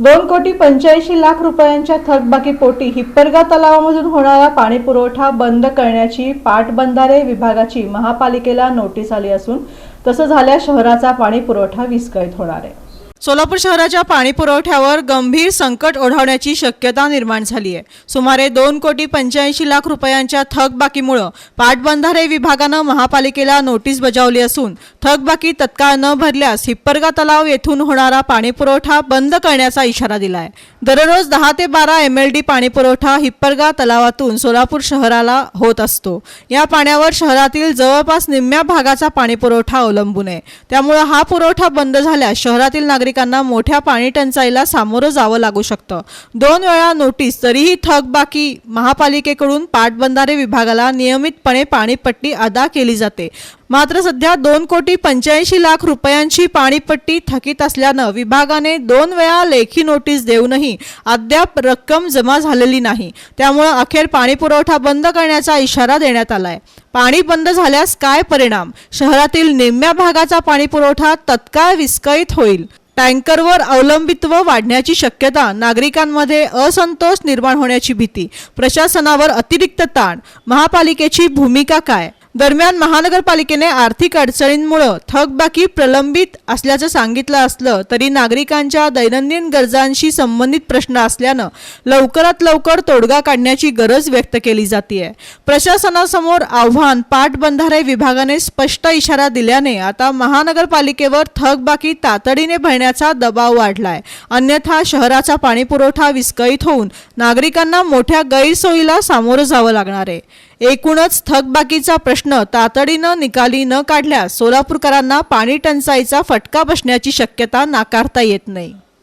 2,85,00,000 रुपयांच्या थकबाकीपोटी हिप्परगा तलावामधून होणारा पाणी पुरवठा बंद करण्याची पाटबंधारे विभागाची महापालिकेला नोटीस आली असून तसं झाल्यास शहराचा पाणी पुरवठा विस्कळीत होणार आहे। सोलापूर शहराच्या पाणी पुरवठ्यावर गंभीर संकट ओढवण्याची शक्यता निर्माण झाली आहे। सुमारे 2,85,00,000 रुपयांच्या थकबाकीमुळे पाटबंधारे विभागानं महापालिकेला नोटीस बजावली असून थकबाकी तत्काळ न भरल्यास हिप्परगा तलाव येथून होणारा पाणी पुरवठा बंद करण्याचा इशारा दिला आहे। दररोज 10 ते 12 MLD पाणी पुरवठा हिप्परगा तलावातून सोलापूर शहराला होत असतो। या पाण्यावर शहरातील जवळपास निम्म्या भागाचा पाणी पुरवठा अवलंबून आहे। त्यामुळे हा पुरवठा बंद झाल्यास शहरातील नागरिकांना मोठ्या पाणी टंचाईला सामोरं जावं लागू शकतं। 2 वेळा नोटीस तरीही थकबाकी महापालिकेकडून पाटबंधारे विभागाला नियमितपणे पाणीपट्टी अदा केली जाते। मात्र सध्या 2,85,00,000 रुपयांची पाणीपट्टी थकीत असल्यानं विभागाने 2 वेळा लेखी नोटीस देऊनही अद्याप रक्कम जमा झालेली नाही। त्यामुळे अखेर पाणी पुरवठा बंद करण्याचा इशारा देण्यात आलाय। पाणी बंद झाल्यास काय परिणाम? शहरातील निम्म्या भागाचा पाणी पुरवठा तत्काळ विस्कळीत होईल। टँकरवर अवलंबित्व वाढण्याची शक्यता, नागरिकांमध्ये असंतोष निर्माण होण्याची भीती, प्रशासनावर अतिरिक्त ताण, महापालिकेची भूमिका काय? दरम्यान महानगरपालिकेने आर्थिक अडचणींमुळे थकबाकी प्रलंबित असल्याचं सांगितलं असलं तरी नागरिकांच्या दैनंदिन गरजांशी संबंधित प्रश्न असल्यानं लवकरात लवकर तोडगा काढण्याची गरज व्यक्त केली जाते। प्रशासनासमोर आव्हान, पाटबंधारे विभागाने स्पष्ट इशारा दिल्याने आता महानगरपालिकेवर थकबाकी तातडीने भरण्याचा दबाव वाढलाय। अन्यथा शहराचा पाणी पुरवठा विस्कळीत होऊन नागरिकांना मोठ्या गैरसोयीला सामोरं जावं लागणार आहे। एकूणच थकबाकीचा प्रश्न तातडीनं निकाली न काढल्यास सोलापूरकरांना पाणी टंचाईचा फटका बसण्याची शक्यता नाकारता येत नाही।